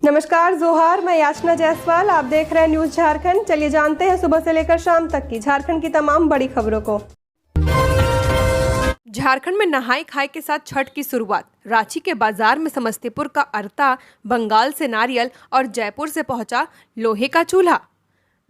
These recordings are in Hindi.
नमस्कार जोहार, मैं याचना जायसवाल। आप देख रहे हैं न्यूज झारखंड। चलिए जानते हैं सुबह से लेकर शाम तक की झारखंड की तमाम बड़ी खबरों को। झारखंड में नहाय खाए के साथ छठ की शुरुआत। रांची के बाजार में समस्तीपुर का अर्ता, बंगाल से नारियल और जयपुर से पहुंचा लोहे का चूल्हा।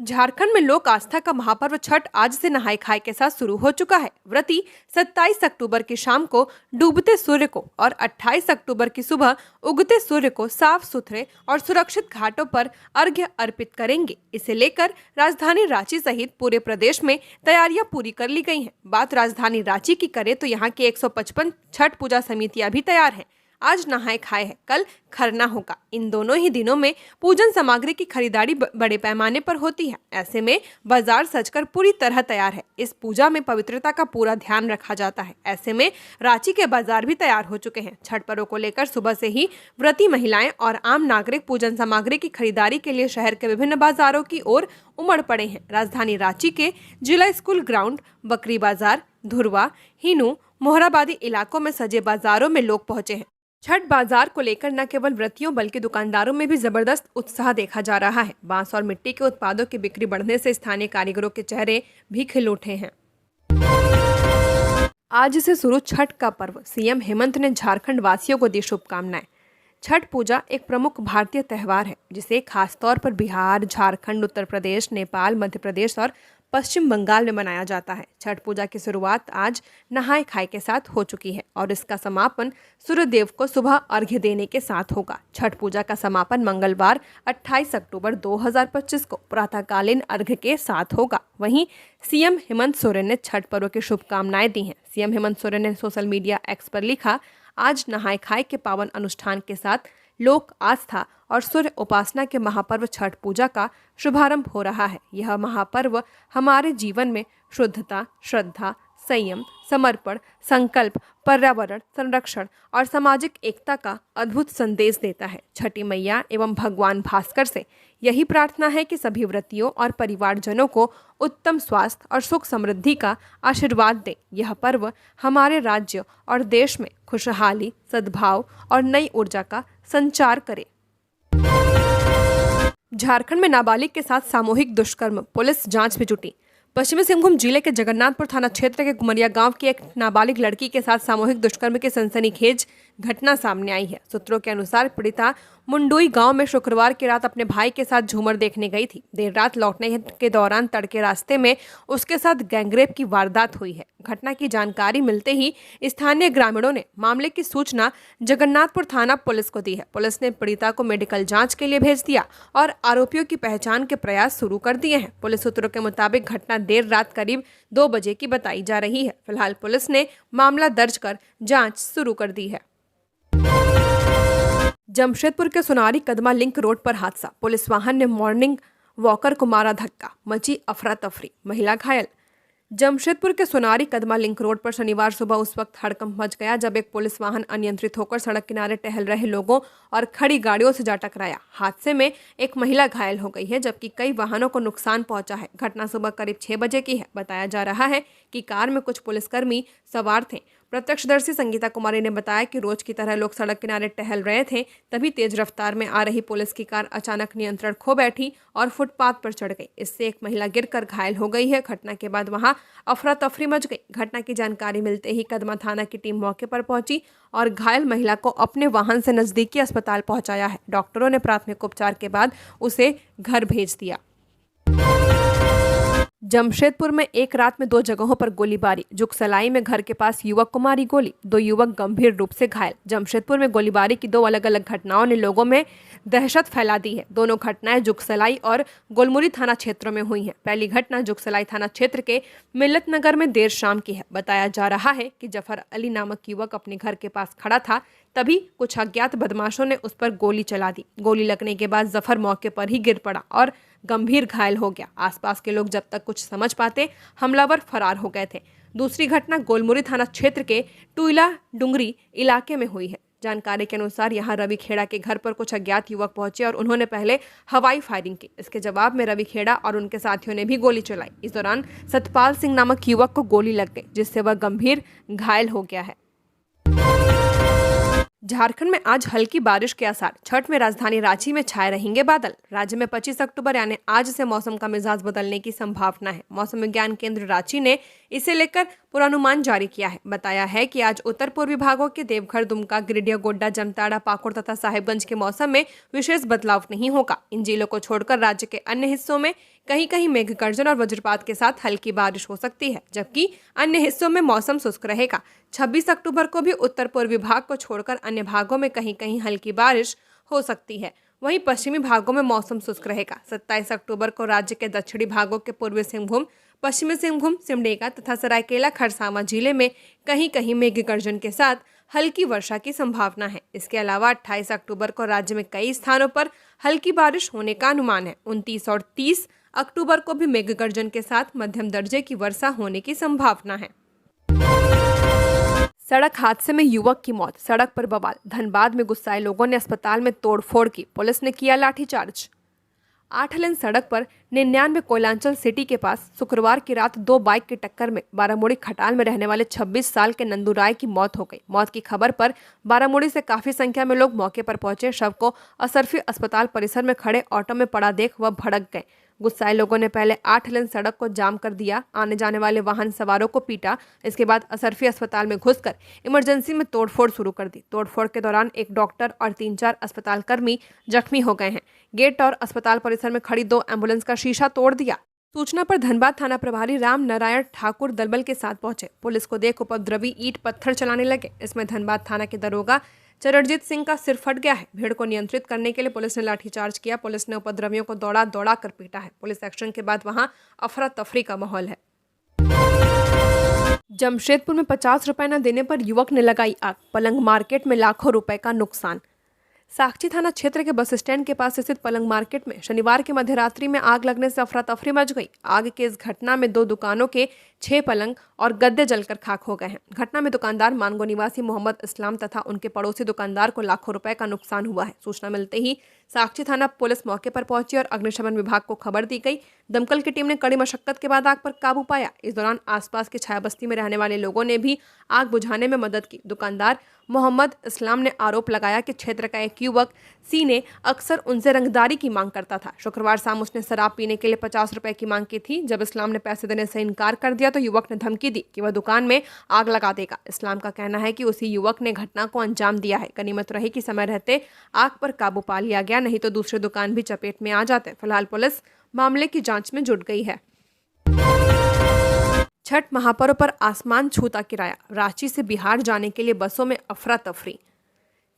झारखंड में लोक आस्था का महापर्व छठ आज से नहाय खाए के साथ शुरू हो चुका है। व्रती 27 अक्टूबर की शाम को डूबते सूर्य को और 28 अक्टूबर की सुबह उगते सूर्य को साफ सुथरे और सुरक्षित घाटों पर अर्घ्य अर्पित करेंगे। इसे लेकर राजधानी रांची सहित पूरे प्रदेश में तैयारियां पूरी कर ली गई हैं। बात राजधानी रांची की करें तो यहाँ की 155 छठ पूजा समितियां भी तैयार हैं। आज नहाय खाए है, कल खरना होगा। इन दोनों ही दिनों में पूजन सामग्री की खरीदारी बड़े पैमाने पर होती है। ऐसे में बाजार सजकर पूरी तरह तैयार है। इस पूजा में पवित्रता का पूरा ध्यान रखा जाता है। ऐसे में रांची के बाजार भी तैयार हो चुके हैं। छठ पर्व को लेकर सुबह से ही व्रती महिलाएं और आम नागरिक पूजन सामग्री की खरीदारी के लिए शहर के विभिन्न बाजारों की ओर उमड़ पड़े हैं। राजधानी रांची के जिला स्कूल ग्राउंड, बकरी बाजार, धुरवा, हिनू, मोहराबादी इलाकों में सजे बाजारों में लोग पहुंचे हैं। छठ बाजार को लेकर न केवल व्रतियों बल्कि दुकानदारों में भी जबरदस्त उत्साह देखा जा रहा है। बांस और मिट्टी के उत्पादों की बिक्री बढ़ने से स्थानीय कारीगरों के चेहरे भी खिल उठे हैं। आज से शुरू छठ का पर्व। सीएम हेमंत ने झारखंड वासियों को दी शुभकामनाएं। छठ पूजा एक प्रमुख भारतीय त्यौहार है जिसे खासतौर पर बिहार, झारखंड, उत्तर प्रदेश, नेपाल, मध्य प्रदेश और पश्चिम बंगाल में मनाया जाता है। छठ पूजा की शुरुआत आज नहाय खाए के साथ हो चुकी है और इसका समापन सूर्यदेव को सुबह अर्घ्य देने के साथ होगा। छठ पूजा का समापन मंगलवार 28 अक्टूबर 2025 को प्रातःकालीन अर्घ्य के साथ होगा। वहीं सीएम हेमंत सोरेन ने छठ पर्व की शुभकामनाएं दी हैं। सीएम हेमंत सोरेन ने सोशल मीडिया एक्स पर लिखा, आज नहाय खाए के पावन अनुष्ठान के साथ लोक आस्था और सूर्य उपासना के महापर्व छठ पूजा का शुभारंभ हो रहा है। यह महापर्व हमारे जीवन में शुद्धता, श्रद्धा, संयम, समर्पण, संकल्प, पर्यावरण संरक्षण और सामाजिक एकता का अद्भुत संदेश देता है। छठी मैया एवं भगवान भास्कर से यही प्रार्थना है कि सभी व्रतियों और परिवारजनों को उत्तम स्वास्थ्य और सुख समृद्धि का आशीर्वाद दे। यह पर्व हमारे राज्य और देश में खुशहाली, सद्भाव और नई ऊर्जा का संचार करे। झारखंड में नाबालिग के साथ सामूहिक दुष्कर्म, पुलिस जांच में जुटी। पश्चिमी सिंहभूम जिले के जगन्नाथपुर थाना क्षेत्र के गुमरिया गांव की एक नाबालिग लड़की के साथ सामूहिक दुष्कर्म की सनसनीखेज घटना सामने आई है। सूत्रों के अनुसार पीड़िता मुंडुई गांव में शुक्रवार की रात अपने भाई के साथ झूमर देखने गई थी। देर रात लौटने के दौरान तड़के रास्ते में उसके साथ गैंगरेप की वारदात हुई है। घटना की जानकारी मिलते ही स्थानीय ग्रामीणों ने मामले की सूचना जगन्नाथपुर थाना पुलिस को दी है। पुलिस ने पीड़िता को मेडिकल जांच के लिए भेज दिया और आरोपियों की पहचान के प्रयास शुरू कर दिए हैं। पुलिस सूत्रों के मुताबिक घटना देर रात करीब 2 बजे की बताई जा रही है। फिलहाल पुलिस ने मामला दर्ज कर जांच शुरू कर दी है। जमशेदपुर के सोनारी कदमा लिंक रोड पर हादसा। पुलिस वाहन ने मॉर्निंग वॉकर को मारा धक्का, मची अफरा तफरी, महिला घायल। जमशेदपुर के सोनारी कदमा लिंक रोड पर शनिवार सुबह उस वक्त हड़कंप मच गया जब एक पुलिस वाहन अनियंत्रित होकर सड़क किनारे टहल रहे लोगों और खड़ी गाड़ियों से जा टकराया। हादसे में एक महिला घायल हो गई है जबकि कई वाहनों को नुकसान पहुंचा है। घटना सुबह करीब 6 बजे की है। बताया जा रहा है कि कार में कुछ पुलिसकर्मी सवार थे। प्रत्यक्षदर्शी संगीता कुमारी ने बताया कि रोज की तरह लोग सड़क किनारे टहल रहे थे, तभी तेज रफ्तार में आ रही पुलिस की कार अचानक नियंत्रण खो बैठी और फुटपाथ पर चढ़ गई। इससे एक महिला गिरकर घायल हो गई है। घटना के बाद वहां अफरा तफरी मच गई। घटना की जानकारी मिलते ही कदमा थाना की टीम मौके पर पहुंची और घायल महिला को अपने वाहन से नजदीकी अस्पताल पहुंचाया है। डॉक्टरों ने प्राथमिक उपचार के बाद उसे घर भेज दिया। जमशेदपुर में एक रात में 2 जगहों पर गोलीबारी। जुगसलाई में घर के पास युवक को मारी गोली, 2 युवक गंभीर रूप से घायल। जमशेदपुर में गोलीबारी की 2 अलग अलग घटनाओं ने लोगों में दहशत फैला दी है। दोनों घटनाएं जुगसलाई और गोलमुरी थाना क्षेत्रों में हुई हैं। पहली घटना जुगसलाई थाना क्षेत्र के मिल्लत नगर में देर शाम की है। बताया जा रहा है कि जफर अली नामक युवक अपने घर के पास खड़ा था, तभी कुछ अज्ञात बदमाशों ने उस पर गोली चला दी। गोली लगने के बाद जफर मौके पर ही गिर पड़ा और गंभीर घायल हो गया। आसपास के लोग जब तक कुछ समझ पाते हमलावर फरार हो गए थे। दूसरी घटना गोलमुरी थाना क्षेत्र के टुइला डुंगरी इलाके में हुई है। जानकारी के अनुसार यहां रवि खेड़ा के घर पर कुछ अज्ञात युवक पहुंचे और उन्होंने पहले हवाई फायरिंग की। इसके जवाब में रवि खेड़ा और उनके साथियों ने भी गोली चलाई। इस दौरान सतपाल सिंह नामक युवक को गोली लग गई जिससे वह गंभीर घायल हो गया है। झारखंड में आज हल्की बारिश के आसार। छठ में राजधानी रांची में छाए रहेंगे बादल। राज्य में 25 अक्टूबर यानी आज से मौसम का मिजाज बदलने की संभावना है। मौसम विज्ञान केंद्र रांची ने इसे लेकर पूर्वानुमान जारी किया है। बताया है कि आज उत्तर पूर्वी भागों के देवघर, दुमका, गिरिडीह, गोड्डा, जामताड़ा, पाकुड़ तथा साहिबगंज के मौसम में विशेष बदलाव नहीं होगा। इन जिलों को छोड़कर राज्य के अन्य हिस्सों में कहीं कहीं मेघ गर्जन और वज्रपात के साथ हल्की बारिश हो सकती है, जबकि अन्य हिस्सों में मौसम शुष्क रहेगा। 26 अक्टूबर को भी उत्तर पूर्वी भाग को छोड़कर अन्य भागों में कहीं कहीं हल्की बारिश हो सकती है। वहीं पश्चिमी भागों में मौसम शुष्क रहेगा। 27 अक्टूबर को राज्य के दक्षिणी भागों के पूर्वी सिंहभूम, पश्चिमी सिंहभूम, सिमडेगा तथा सरायकेला खरसावां जिले में कहीं कहीं मेघ गर्जन के साथ हल्की वर्षा की संभावना है। इसके अलावा 28 अक्टूबर को राज्य में कई स्थानों पर हल्की बारिश होने का अनुमान है। 29 और 30 अक्टूबर को भी मेघ गर्जन के साथ मध्यम दर्जे की वर्षा होने की संभावना है। सड़क हादसे में युवक की मौत, सड़क पर बवाल। धनबाद में गुस्साए लोगों ने अस्पताल में तोड़फोड़ की, पुलिस ने किया लाठीचार्ज। 8 लेन सड़क पर 99 कोयलांचल सिटी के पास शुक्रवार की रात 2 बाइक की टक्कर में बारामुड़ी खटाल में रहने वाले 26 साल के नंदू राय की मौत हो गई। मौत की खबर पर बारामुड़ी से काफी संख्या में लोग मौके पर पहुंचे। शव को असरफी अस्पताल परिसर में खड़े ऑटो में पड़ा देख वह भड़क गए। गुस्साए लोगों ने पहले 8 लेन सड़क को जाम कर दिया, आने जाने वाले वाहन सवारों को पीटा। इसके बाद असरफी अस्पताल में घुसकर इमरजेंसी में तोड़फोड़ शुरू कर दी। तोड़फोड़ के दौरान एक डॉक्टर और 3-4 अस्पताल कर्मी जख्मी हो गए हैं। गेट और अस्पताल परिसर में खड़ी 2 एम्बुलेंस का शीशा तोड़ दिया। सूचना पर धनबाद थाना प्रभारी राम नारायण ठाकुर दलबल के साथ पहुंचे। पुलिस को देख उपद्रवी ईंट पत्थर चलाने लगे। इसमें धनबाद थाना के दरोगा चरणजीत सिंह का सिर फट गया है। भीड़ को नियंत्रित करने के लिए पुलिस ने लाठीचार्ज किया। पुलिस ने उपद्रवियों को दौड़ा दौड़ा कर पीटा है। पुलिस एक्शन के बाद वहां अफरा तफरी का माहौल है। जमशेदपुर में 50 रुपए न देने पर युवक ने लगाई आग, पलंग मार्केट में लाखों रुपए का नुकसान। साक्षी थाना क्षेत्र के बस स्टैंड के पास स्थित पलंग मार्केट में शनिवार की मध्यरात्रि में आग लगने से अफरा तफरी मच गई। आग की इस घटना में 2 दुकानों के 6 पलंग और गद्दे जलकर खाक हो गए हैं। घटना में दुकानदार मानगो निवासी मोहम्मद इस्लाम तथा उनके पड़ोसी दुकानदार को लाखों रुपए का नुकसान हुआ है। सूचना मिलते ही साक्षी थाना पुलिस मौके पर पहुंची और अग्निशमन विभाग को खबर दी गई। दमकल की टीम ने कड़ी मशक्कत के बाद आग पर काबू पाया। इस दौरान आसपास की छाया बस्ती में रहने वाले लोगों ने भी आग बुझाने में मदद की। दुकानदार मोहम्मद इस्लाम ने आरोप लगाया कि क्षेत्र का एक युवक सी ने अक्सर उनसे रंगदारी की मांग करता था। शुक्रवार शाम उसने शराब पीने के लिए 50 रुपए की मांग की थी। जब इस्लाम ने पैसे देने से इनकार कर दिया तो युवक ने धमकी दी कि वह दुकान में आग लगा देगा। इस्लाम का कहना है कि उसी युवक ने घटना को अंजाम दिया है। गनीमत रही कि समय रहते आग पर काबू पा लिया गया, नहीं तो दूसरे दुकान भी चपेट में आ जाते। फिलहाल पुलिस मामले की जांच में जुट गई है। छठ महापर्व पर आसमान छूता किराया, रांची से बिहार जाने के लिए बसों में अफरा तफरी।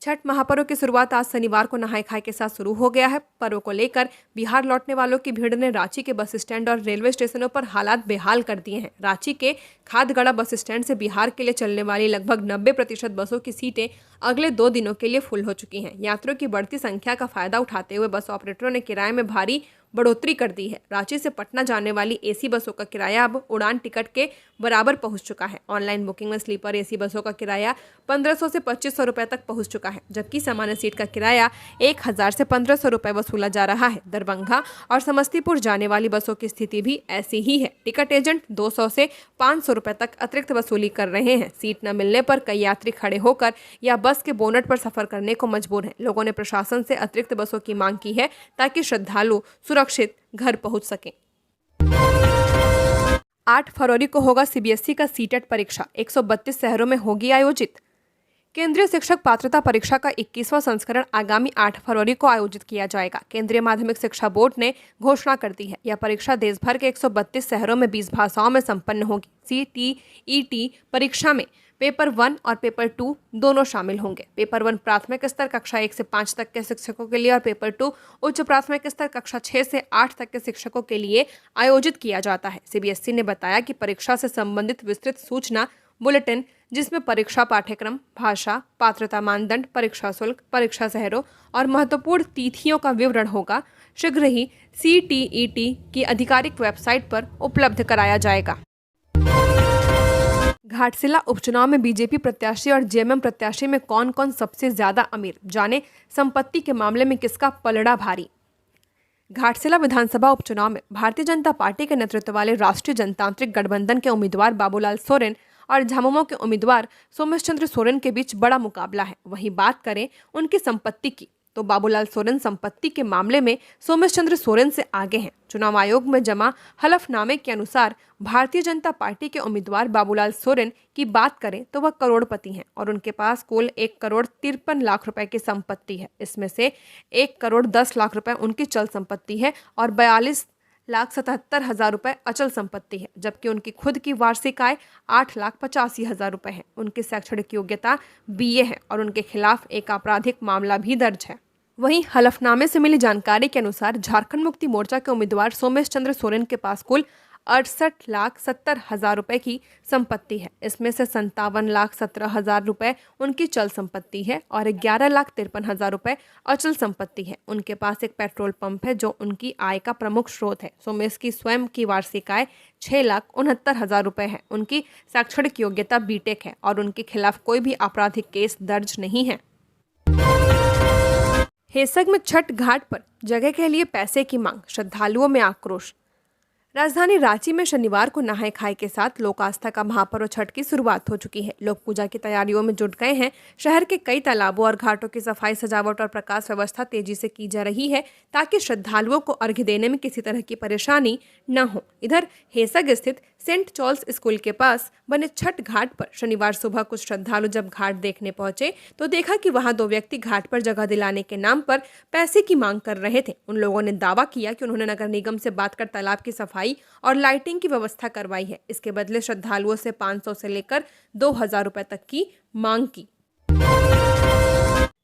छठ महापर्व की शुरुआत आज शनिवार को नहाय खाए के साथ शुरू हो गया है। पर्व को लेकर बिहार लौटने वालों की भीड़ ने रांची के बस स्टैंड और रेलवे स्टेशनों पर हालात बेहाल कर दिए हैं। रांची के खादगड़ा बस स्टैंड से बिहार के लिए चलने वाली लगभग 90% बसों की सीटें अगले 2 दिनों के लिए फुल हो चुकी हैं। यात्रियों की बढ़ती संख्या का फायदा उठाते हुए बस ऑपरेटरों ने किराए में भारी बढ़ोतरी कर दी है। रांची से पटना जाने वाली एसी बसों का किराया अब उड़ान टिकट के बराबर पहुंच चुका है। ऑनलाइन बुकिंग में स्लीपर एसी बसों का किराया 1500 से 2500 रुपए तक पहुंच चुका है, जबकि सामान्य सीट का किराया 1000 से 1500 रुपए वसूला जा रहा है। दरभंगा और समस्तीपुर जाने वाली बसों की स्थिति भी ऐसी ही है। टिकट एजेंट 200 से 500 रुपए तक अतिरिक्त वसूली कर रहे हैं। सीट न मिलने पर कई यात्री खड़े होकर या बस के बोनट पर सफर करने को मजबूर हैं। लोगों ने प्रशासन से अतिरिक्त बसों की मांग की है ताकि श्रद्धालु सुरक्षित घर पहुंच सकें। 8 फरवरी को होगा सीबीएसई का सीटेट परीक्षा, 132 शहरों में होगी आयोजित। केंद्रीय शिक्षक पात्रता परीक्षा का 21वां संस्करण आगामी 8 फरवरी को आयोजित किया जाएगा। केंद्रीय माध्यमिक शिक्षा बोर्ड ने घोषणा कर दी है। यह परीक्षा देश भर के 132 शहरों में 20 भाषाओं में संपन्न होगी। सीटीईटी परीक्षा में पेपर 1 और पेपर 2 दोनों शामिल होंगे। पेपर 1 प्राथमिक स्तर कक्षा 1 से 5 तक के शिक्षकों के लिए और पेपर 2 उच्च प्राथमिक स्तर कक्षा 6 से 8 तक के शिक्षकों के लिए आयोजित किया जाता है। सीबीएसई ने बताया कि परीक्षा से संबंधित विस्तृत सूचना बुलेटिन, जिसमें परीक्षा पाठ्यक्रम, भाषा, पात्रता मानदंड, परीक्षा शुल्क, परीक्षा शहरों और महत्वपूर्ण तिथियों का विवरण होगा, शीघ्र ही सीटीईटी की आधिकारिक वेबसाइट पर उपलब्ध कराया जाएगा। घाटशिला उपचुनाव में बीजेपी प्रत्याशी और जेएमएम प्रत्याशी में कौन कौन सबसे ज्यादा अमीर, जाने संपत्ति के मामले में किसका पलड़ा भारी। घाटशिला विधानसभा उपचुनाव में भारतीय जनता पार्टी के नेतृत्व वाले राष्ट्रीय जनतांत्रिक गठबंधन के उम्मीदवार बाबूलाल सोरेन और झामुमो के उम्मीदवार सोमेश चंद्र सोरेन के बीच बड़ा मुकाबला है। वहीं बात करें उनकी संपत्ति की तो बाबूलाल सोरेन संपत्ति के मामले में सोमेश चंद्र सोरेन से आगे हैं। चुनाव आयोग में जमा हलफनामे के अनुसार भारतीय जनता पार्टी के उम्मीदवार बाबूलाल सोरेन की बात करें तो वह करोड़पति हैं और उनके पास कुल 1,53,00,000 रुपए की संपत्ति है। इसमें से 1,10,00,000 रुपए उनकी चल संपत्ति है और 42,77,000 रुपए अचल संपत्ति है, जबकि उनकी खुद की वार्षिक आय 8,85,000 रुपए है। उनकी शैक्षणिक योग्यता BA है और उनके खिलाफ एक आपराधिक मामला भी दर्ज है। वहीं हलफनामे से मिली जानकारी के अनुसार झारखंड मुक्ति मोर्चा के उम्मीदवार सोमेश चंद्र सोरेन के पास कुल 68,70,000 रुपए की संपत्ति है। इसमें से 57,17,000 रुपए उनकी चल संपत्ति है और 11,53,000 रुपए अचल संपत्ति है। उनके पास एक पेट्रोल पंप है जो उनकी आय का प्रमुख स्रोत है। सोमेश की स्वयं की वार्षिक आय 6,69,000 रुपए है। उनकी शैक्षणिक योग्यता BTech है और उनके खिलाफ कोई भी आपराधिक केस दर्ज नहीं है। हेसग में छठ घाट पर जगह के लिए पैसे की मांग, श्रद्धालुओं में आक्रोश। राजधानी रांची में शनिवार को नहाय खाए के साथ लोक आस्था का महापर्व छठ की शुरुआत हो चुकी है। लोग पूजा की तैयारियों में जुट गए हैं। शहर के कई तालाबों और घाटों की सफाई, सजावट और प्रकाश व्यवस्था तेजी से की जा रही है ताकि श्रद्धालुओं को अर्घ्य देने में किसी तरह की परेशानी न हो। इधर हेसग स्थित सेंट चॉर्ल्स स्कूल के पास बने छठ घाट पर शनिवार सुबह कुछ श्रद्धालु जब घाट देखने पहुंचे तो देखा कि वहां 2 व्यक्ति घाट पर जगह दिलाने के नाम पर पैसे की मांग कर रहे थे। उन लोगों ने दावा किया कि उन्होंने नगर निगम से बात कर तालाब की सफाई और लाइटिंग की व्यवस्था करवाई है। इसके बदले श्रद्धालुओं से 500 से लेकर 2,000 रुपए तक की मांग की।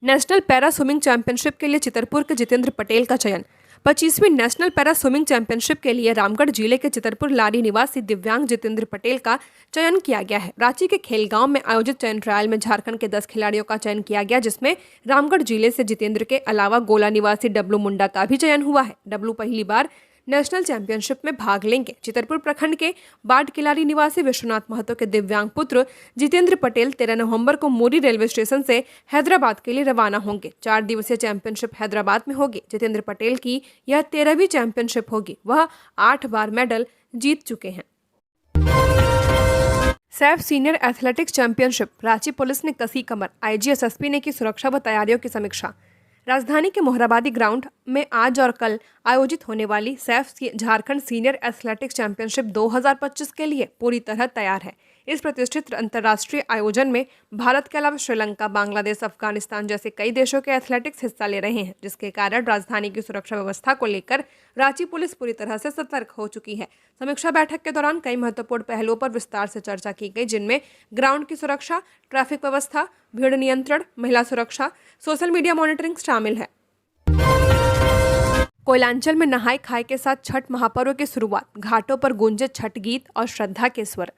नेशनल पैरा स्विमिंग चैंपियनशिप के लिए चितरपुर के जितेंद्र पटेल का चयन। 25वीं नेशनल पैरा स्विमिंग चैंपियनशिप के लिए रामगढ़ जिले के चितरपुर लारी निवासी दिव्यांग जितेंद्र पटेल का चयन किया गया है। रांची के खेलगांव में आयोजित चयन ट्रायल में झारखंड के 10 खिलाड़ियों का चयन किया गया, जिसमें रामगढ़ जिले से जितेंद्र के अलावा गोला निवासी डब्लू मुंडा का भी चयन हुआ है। डब्लू पहली बार नेशनल चैंपियनशिप में भाग लेंगे। चितरपुर प्रखंड के बाड किलारी निवासी विश्वनाथ महतो के दिव्यांग पुत्र जितेंद्र पटेल 13 नवंबर को मोरी रेलवे स्टेशन से हैदराबाद के लिए रवाना होंगे। 4 दिवसीय चैंपियनशिप हैदराबाद में होगी। जितेंद्र पटेल की यह 13वीं चैंपियनशिप होगी। वह 8 बार मेडल जीत चुके हैं। Saif senior athletics championship, Ranchi police ने कसी कमर, IG SSP ने की सुरक्षा व तैयारियों की समीक्षा। राजधानी के मोहराबादी ग्राउंड में आज और कल आयोजित होने वाली Saif Jharkhand senior athletics championship 2025 के लिए पूरी तरह तैयार है। इस प्रतिष्ठित अंतर्राष्ट्रीय आयोजन में भारत के अलावा श्रीलंका, बांग्लादेश, अफगानिस्तान जैसे कई देशों के एथलेटिक्स हिस्सा ले रहे हैं, जिसके कारण राजधानी की सुरक्षा व्यवस्था को लेकर रांची पुलिस पूरी तरह से सतर्क हो चुकी है। समीक्षा बैठक के दौरान कई महत्वपूर्ण पहलुओं पर विस्तार से चर्चा की गई, जिनमें ग्राउंड की सुरक्षा, ट्रैफिक व्यवस्था, भीड़ नियंत्रण, महिला सुरक्षा, सोशल मीडिया मॉनिटरिंग शामिल है। कोयलांचल में नहाय खाए के साथ छठ महापर्व की शुरुआत, घाटों पर गूंजे छठ गीत और श्रद्धा के स्वर।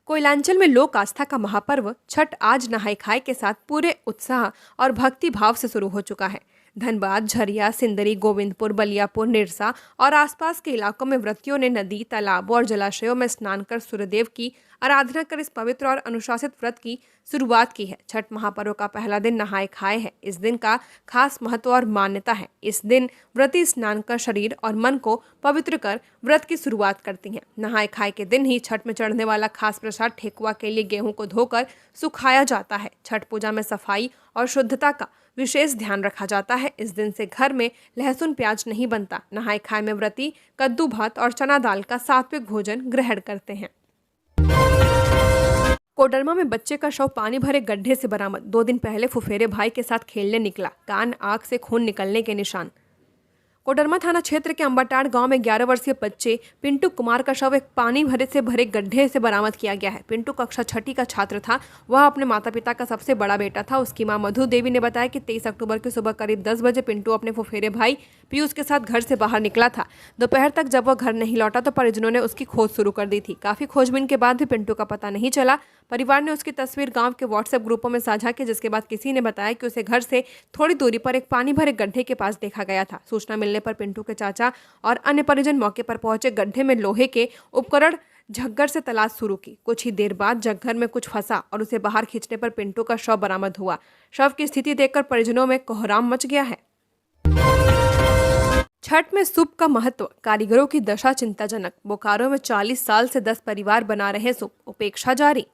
कोयलांचल में लोक आस्था का महापर्व छठ आज नहाय खाए के साथ पूरे उत्साह और भक्ति भाव से शुरू हो चुका है। धनबाद, झरिया, सिंदरी, गोविंदपुर, बलियापुर, निरसा और आसपास के इलाकों में व्रतियों ने नदी, तालाबों और जलाशयों में स्नान कर सूर्यदेव की आराधना कर इस पवित्र और अनुशासित व्रत की शुरुआत की है। छठ महापर्व का पहला दिन नहाय खाए है। इस दिन का खास महत्व और मान्यता है। इस दिन व्रती स्नान कर शरीर और मन को पवित्र कर व्रत की शुरुआत करती हैं। नहाय खाए के दिन ही छठ में चढ़ने वाला खास प्रसाद ठेकुआ के लिए गेहूं को धोकर सुखाया जाता है। छठ पूजा में सफाई और शुद्धता का विशेष ध्यान रखा जाता है। इस दिन से घर में लहसुन प्याज नहीं बनता। नहाय खाए में व्रती कद्दू भात और चना दाल का सात्विक भोजन ग्रहण करते हैं। कोडरमा में बच्चे का शव पानी भरे गड्ढे से बरामद। 2 दिन पहले फुफेरे भाई के साथ खेलने निकला, कान आंख से खून निकलने के निशान। कोडरमा थाना क्षेत्र के अंबाटाड़ गांव में 11 वर्षीय बच्चे पिंटू कुमार का शव एक पानी भरे गड्ढे से बरामद किया गया है। पिंटू कक्षा 6ठी का छात्र था। वह अपने माता पिता का सबसे बड़ा बेटा था। उसकी मां मधु देवी ने बताया कि 23 अक्टूबर की सुबह करीब 10 बजे पिंटू अपने फुफेरे भाई पीयूष के साथ घर से बाहर निकला था। दोपहर तक जब वह घर नहीं लौटा तो परिजनों ने उसकी खोज शुरू कर दी थी। काफी खोजबीन के बाद भी पिंटू का पता नहीं चला। परिवार ने उसकी तस्वीर गांव के व्हाट्सएप ग्रुपों में साझा की, जिसके बाद किसी ने बताया कि उसे घर से थोड़ी दूरी पर एक पानी भरे गड्ढे के पास देखा गया था। सूचना मिलने पर पिंटू के चाचा और अन्य परिजन मौके पर पहुंचे। गड्ढे में लोहे के उपकरण झग्गर से तलाश शुरू की। कुछ ही देर बाद झग्गर में कुछ फंसा और उसे बाहर खींचने पर पिंटू का शव बरामद हुआ। शव की स्थिति देखकर परिजनों में कोहराम मच गया है। छठ में सूप का महत्व, कारीगरों की दशा चिंताजनक। बोकारो में 40 साल से 10 परिवार बना रहे सूप, उपेक्षा जारी।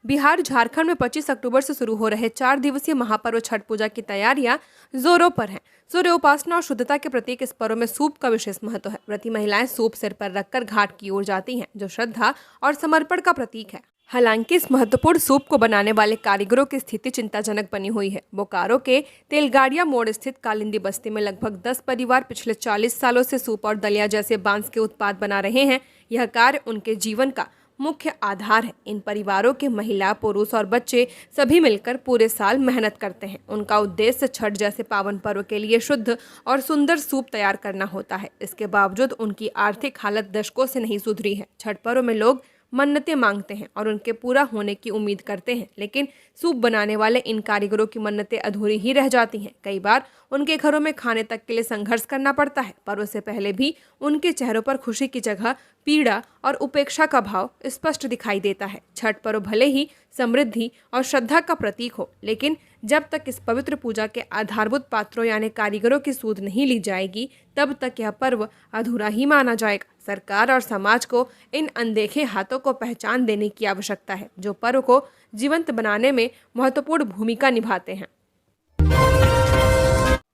बिहार झारखंड में 25 अक्टूबर से शुरू हो रहे 4 दिवसीय महापर्व छठ पूजा की तैयारियां जोरों पर हैं। सूर्य उपासना और शुद्धता के प्रतीक इस पर्व में सूप का विशेष महत्व है। व्रती महिलाएं सूप सिर पर रखकर घाट की ओर जाती हैं, जो श्रद्धा और समर्पण का प्रतीक है। हालांकि इस महत्वपूर्ण सूप को बनाने वाले कारीगरों की स्थिति चिंताजनक बनी हुई है। बोकारो के तेलगाड़िया मोड़ स्थित कालिंदी बस्ती में लगभग 10 परिवार पिछले 40 सालों से सूप और दलिया जैसे बांस के उत्पाद बना रहे हैं। यह कार्य उनके जीवन का मुख्य आधार है। इन परिवारों के महिला, पुरुष और बच्चे सभी मिलकर पूरे साल मेहनत करते हैं। उनका उद्देश्य छठ जैसे पावन पर्व के लिए शुद्ध और सुंदर सूप तैयार करना होता है। इसके बावजूद उनकी आर्थिक हालत दशकों से नहीं सुधरी है। छठ पर्व में लोग मन्नतें मांगते हैं और उनके पूरा होने की उम्मीद करते हैं, लेकिन सूप बनाने वाले इन कारीगरों की मन्नतें अधूरी ही रह जाती हैं। कई बार उनके घरों में खाने तक के लिए संघर्ष करना पड़ता है। पर्व से पहले भी उनके चेहरों पर खुशी की जगह पीड़ा और उपेक्षा का भाव स्पष्ट दिखाई देता है। छठ पर्व भले ही समृद्धि और श्रद्धा का प्रतीक हो, लेकिन जब तक इस पवित्र पूजा के आधारभूत पात्रों यानी कारीगरों की सूद नहीं ली जाएगी, तब तक यह पर्व अधूरा ही माना जाएगा। सरकार और समाज को इन अनदेखे हाथों को पहचान देने की आवश्यकता है, जो पर्व को जीवंत बनाने में महत्वपूर्ण भूमिका निभाते हैं।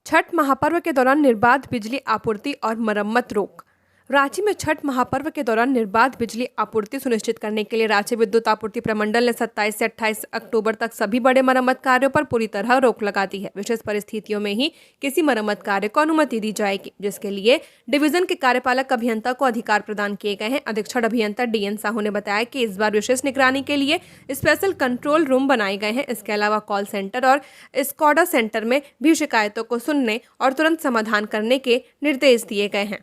छठ महापर्व के दौरान निर्बाध बिजली आपूर्ति और मरम्मत रोक। रांची में छठ महापर्व के दौरान निर्बाध बिजली आपूर्ति सुनिश्चित करने के लिए रांची विद्युत आपूर्ति प्रमंडल ने 27 से 28 अक्टूबर तक सभी बड़े मरम्मत कार्यों पर पूरी तरह रोक लगा दी है। विशेष परिस्थितियों में ही किसी मरम्मत कार्य को अनुमति दी जाएगी, जिसके लिए डिवीजन के कार्यपालक अभियंता को अधिकार प्रदान किए गए हैं। अधीक्षण अभियंता DN साहू ने बताया कि इस बार विशेष निगरानी के लिए स्पेशल कंट्रोल रूम बनाए गए हैं। इसके अलावा कॉल सेंटर और स्कॉडा सेंटर में भी शिकायतों को सुनने और तुरंत समाधान करने के निर्देश दिए गए हैं।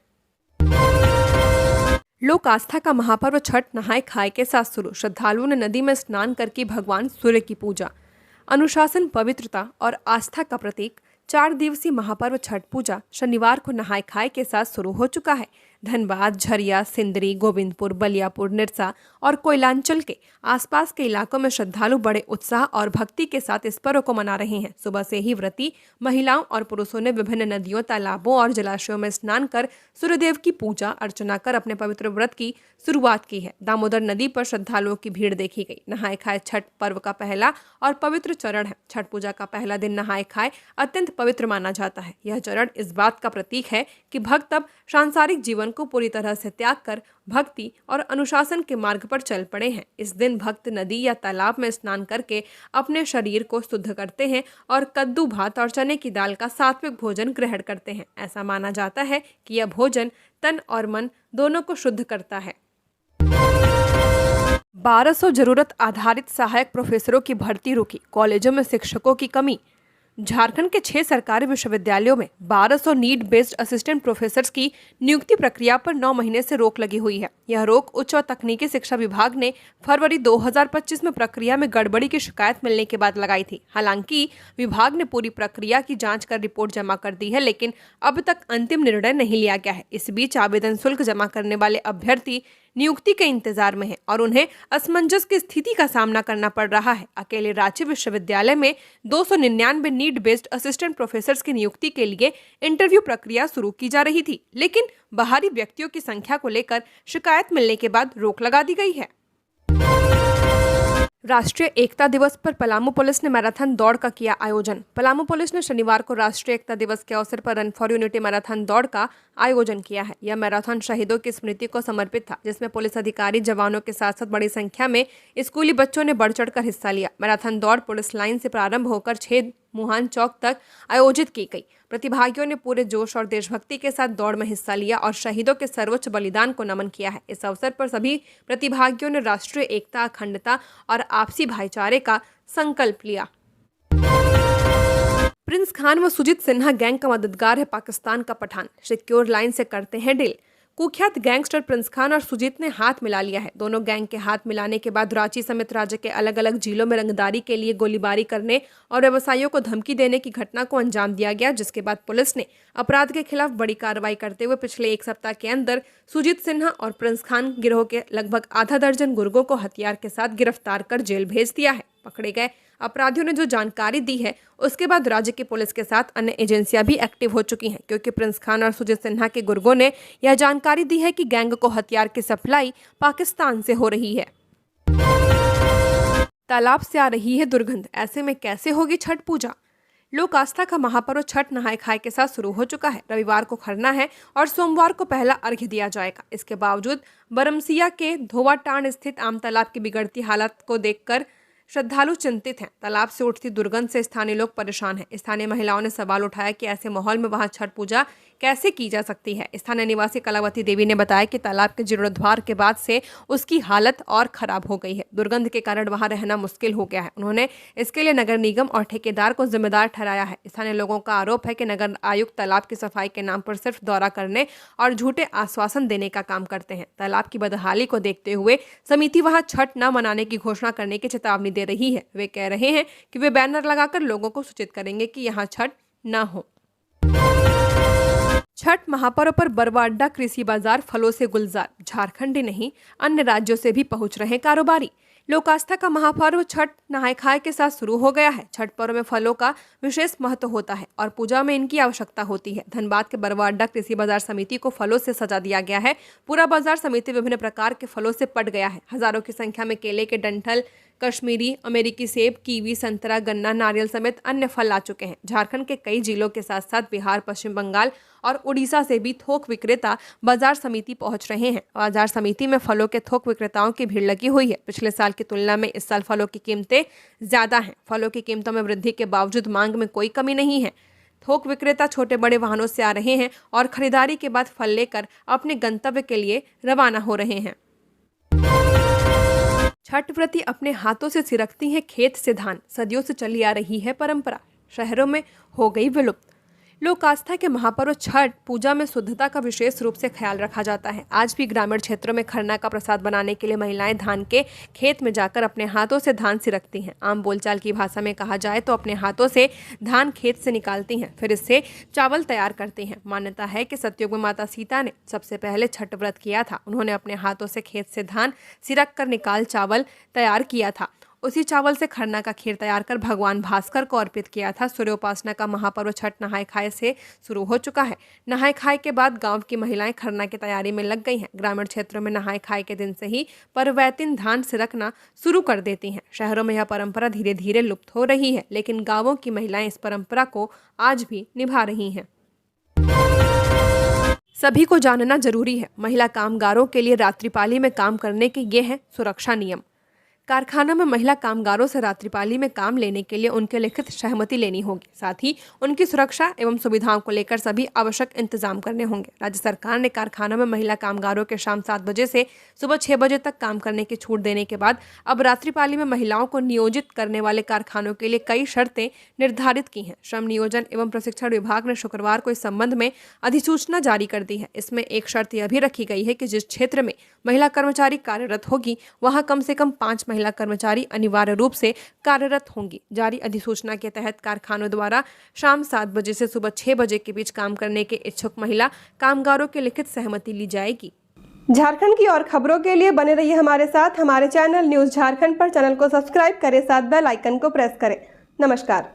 लोक आस्था का महापर्व छठ नहाय खाए के साथ शुरू। श्रद्धालुओं ने नदी में स्नान करके भगवान सूर्य की पूजा। अनुशासन, पवित्रता और आस्था का प्रतीक 4 दिवसीय महापर्व छठ पूजा शनिवार को नहाय खाए के साथ शुरू हो चुका है। धनबाद, झरिया, सिंदरी, गोविंदपुर, बलियापुर, निरसा और कोयलांचल के आसपास के इलाकों में श्रद्धालु बड़े उत्साह और भक्ति के साथ इस पर्व को मना रहे हैं। सुबह से ही व्रती महिलाओं और पुरुषों ने विभिन्न नदियों, तालाबों और जलाशयों में स्नान कर सूर्यदेव की पूजा अर्चना कर अपने पवित्र व्रत की शुरुआत की है। दामोदर नदी पर श्रद्धालुओं की भीड़ देखी गई। नहाय खाए छठ पर्व का पहला और पवित्र चरण है। छठ पूजा का पहला दिन नहाय खाए अत्यंत पवित्र माना जाता है। यह चरण इस बात का प्रतीक है कि भक्त अब सांसारिक जीवन को पूरी तरह से त्याग कर भक्ति और अनुशासन के मार्ग पर चल पड़े हैं। इस दिन भक्त नदी या तालाब में स्नान करके अपने शरीर को शुद्ध करते हैं और कद्दू, भात और चने की दाल का सात्विक भोजन ग्रहण करते हैं। ऐसा माना जाता है कि यह भोजन तन और मन दोनों को शुद्ध करता है। 1200 जरूरत आधारित सहायक प्रोफेसरों की भर्ती रुकी। कॉलेजों में शिक्षकों की कमी। झारखंड के 6 सरकारी विश्वविद्यालयों में 1200 नीड बेस्ड असिस्टेंट प्रोफेसर्स की नियुक्ति प्रक्रिया पर 9 महीने से रोक लगी हुई है। यह रोक उच्च और तकनीकी शिक्षा विभाग ने फरवरी 2025 में प्रक्रिया में गड़बड़ी की शिकायत मिलने के बाद लगाई थी। हालांकि विभाग ने पूरी प्रक्रिया की जांच कर रिपोर्ट जमा कर दी है, लेकिन अब तक अंतिम निर्णय नहीं लिया गया है। इस बीच आवेदन शुल्क जमा करने वाले अभ्यर्थी नियुक्ति के इंतजार में है और उन्हें असमंजस की स्थिति का सामना करना पड़ रहा है। अकेले रांची विश्वविद्यालय में 299 नीड बेस्ड असिस्टेंट प्रोफेसर्स की नियुक्ति के लिए इंटरव्यू प्रक्रिया शुरू की जा रही थी, लेकिन बाहरी व्यक्तियों की संख्या को लेकर शिकायत मिलने के बाद रोक लगा दी गई है। राष्ट्रीय एकता दिवस पर पलामू पुलिस ने मैराथन दौड़ का किया आयोजन। पलामू पुलिस ने शनिवार को राष्ट्रीय एकता दिवस के अवसर पर रन फॉर यूनिटी मैराथन दौड़ का आयोजन किया है। यह मैराथन शहीदों की स्मृति को समर्पित था, जिसमें पुलिस अधिकारी, जवानों के साथ साथ बड़ी संख्या में स्कूली बच्चों ने बढ़ चढ़कर हिस्सा लिया। मैराथन दौड़ पुलिस लाइन से प्रारंभ होकर 6 मुहान चौक तक आयोजित की गई। प्रतिभागियों ने पूरे जोश और देशभक्ति के साथ दौड़ में हिस्सा लिया और शहीदों के सर्वोच्च बलिदान को नमन किया है। इस अवसर पर सभी प्रतिभागियों ने राष्ट्रीय एकता, अखंडता और आपसी भाईचारे का संकल्प लिया। प्रिंस खान व सुजीत सिन्हा गैंग का मददगार है पाकिस्तान का पठान। सिक्योर लाइन से करते हैं डील। कुख्यात गैंगस्टर प्रिंस खान और सुजीत ने हाथ मिला लिया है। दोनों गैंग के हाथ मिलाने के बाद रांची समेत राज्य के अलग अलग जिलों में रंगदारी के लिए गोलीबारी करने और व्यवसायियों को धमकी देने की घटना को अंजाम दिया गया, जिसके बाद पुलिस ने अपराध के खिलाफ बड़ी कार्रवाई करते हुए पिछले 1 सप्ताह के अंदर सुजीत सिन्हा और प्रिंस खान गिरोह के लगभग आधा दर्जन गुर्गों को हथियार के साथ गिरफ्तार कर जेल भेज दिया है। पकड़े गए अपराधियों ने जो जानकारी दी है, उसके बाद राज्य की पुलिस के साथ अन्य एजेंसियां भी एक्टिव हो चुकी हैं, क्योंकि प्रिंस खान और सुजीत सिन्हा के गुर्गों ने यह जानकारी दी है कि गैंग को हथियार की सप्लाई पाकिस्तान से हो रही है। तालाब से आ रही है दुर्गंध, ऐसे में कैसे होगी छठ पूजा। लोक आस्था का महापर्व छठ नहाय खाए के साथ शुरू हो चुका है। रविवार को खरना है और सोमवार को पहला अर्घ्य दिया जाएगा। इसके बावजूद बरमसिया के धोवाटांड स्थित आम तालाब की बिगड़ती हालत को देखकर श्रद्धालु चिंतित हैं। तालाब से उठती दुर्गंध से स्थानीय लोग परेशान हैं। स्थानीय महिलाओं ने सवाल उठाया कि ऐसे माहौल में वहां छठ पूजा कैसे की जा सकती है। स्थानीय निवासी कलावती देवी ने बताया कि तालाब के जीर्णोद्धार के बाद से उसकी हालत और खराब हो गई है। दुर्गंध के कारण वहां रहना मुश्किल हो गया है। उन्होंने इसके लिए नगर निगम और ठेकेदार को जिम्मेदार ठहराया है। स्थानीय लोगों का आरोप है कि नगर आयुक्त तालाब की सफाई के नाम पर सिर्फ दौरा करने और झूठे आश्वासन देने का काम करते हैं। तालाब की बदहाली को देखते हुए समिति वहां छठ न मनाने की घोषणा करने की चेतावनी दे रही है। वे कह रहे हैं कि वे बैनर लगाकर लोगों को सूचित करेंगे कि यहां छठ न हो। छठ महापर्व पर बरवा अड्डा कृषि बाजार फलों से गुलजार। झारखंड ही नहीं, अन्य राज्यों से भी पहुंच रहे कारोबारी। लोक आस्था का महापर्व छठ नहाय खाए के साथ शुरू हो गया है। छठ पर्व में फलों का विशेष महत्व होता है और पूजा में इनकी आवश्यकता होती है। धनबाद के बरवा अड्डा कृषि बाजार समिति को फलों से सजा दिया गया है। पूरा बाजार समिति विभिन्न प्रकार के फलों से पट गया है। हजारों की संख्या में केले के डंठल, कश्मीरी, अमेरिकी सेब, कीवी, संतरा, गन्ना, नारियल समेत अन्य फल आ चुके हैं। झारखंड के कई जिलों के साथ साथ बिहार, पश्चिम बंगाल और उड़ीसा से भी थोक विक्रेता बाजार समिति पहुंच रहे हैं। बाजार समिति में फलों के थोक विक्रेताओं की भीड़ लगी हुई है। पिछले साल की तुलना में इस साल फलों की कीमतें ज्यादा हैं। फलों की कीमतों में वृद्धि के बावजूद मांग में कोई कमी नहीं है। थोक विक्रेता छोटे बड़े वाहनों से आ रहे हैं और खरीदारी के बाद फल लेकर अपने गंतव्य के लिए रवाना हो रहे हैं। छठ व्रती अपने हाथों से सिरकती हैं खेत से धान। सदियों से चली आ रही है परंपरा, शहरों में हो गई विलुप्त। लोक आस्था के महापर्व छठ पूजा में शुद्धता का विशेष रूप से ख्याल रखा जाता है। आज भी ग्रामीण क्षेत्रों में खरना का प्रसाद बनाने के लिए महिलाएं धान के खेत में जाकर अपने हाथों से धान सिरकती हैं। आम बोलचाल की भाषा में कहा जाए तो अपने हाथों से धान खेत से निकालती हैं, फिर इससे चावल तैयार करती हैं। मान्यता है कि सतयुग में माता सीता ने सबसे पहले छठ व्रत किया था। उन्होंने अपने हाथों से खेत से धान सिरक कर निकाल चावल तैयार किया था। उसी चावल से खरना का खीर तैयार कर भगवान भास्कर को अर्पित किया था। सूर्य उपासना का महापर्व छठ नहाय खाए से शुरू हो चुका है। नहाय खाए के बाद गांव की महिलाएं खरना की तैयारी में लग गई हैं। ग्रामीण क्षेत्रों में नहाय खाए के दिन से ही पर्वैतिन धान सिरकना शुरू कर देती हैं। शहरों में यह परंपरा धीरे धीरे लुप्त हो रही है, लेकिन गाँवों की महिलाएं इस परंपरा को आज भी निभा रही हैं। सभी को जानना जरूरी है, महिला कामगारों के लिए रात्रिपाली में काम करने के ये हैं सुरक्षा नियम। कारखानों में महिला कामगारों से रात्रिपाली में काम लेने के लिए उनके लिखित सहमति लेनी होगी। साथ ही उनकी सुरक्षा एवं सुविधाओं को लेकर सभी आवश्यक इंतजाम करने होंगे। राज्य सरकार ने कारखानों में महिला कामगारों के शाम 7 बजे से सुबह 6 बजे तक काम करने की छूट देने के बाद अब रात्रिपाली में महिलाओं को नियोजित करने वाले कारखानों के लिए कई शर्तें निर्धारित की हैं। श्रम नियोजन एवं प्रशिक्षण विभाग ने शुक्रवार को इस संबंध में अधिसूचना जारी कर दी है। इसमें एक शर्त यह भी रखी गई है कि जिस क्षेत्र में महिला कर्मचारी कार्यरत होगी वहां कम से कम 5 महिला कर्मचारी अनिवार्य रूप से कार्यरत होंगी। जारी अधिसूचना के तहत कारखानों द्वारा शाम 7 बजे से सुबह 6 बजे के बीच काम करने के इच्छुक महिला कामगारों की लिखित सहमति ली जाएगी। झारखंड की और खबरों के लिए बने रहिए हमारे साथ। हमारे चैनल न्यूज़ झारखंड पर चैनल को सब्सक्राइब करें, साथ बेल आइकन को प्रेस करें। नमस्कार।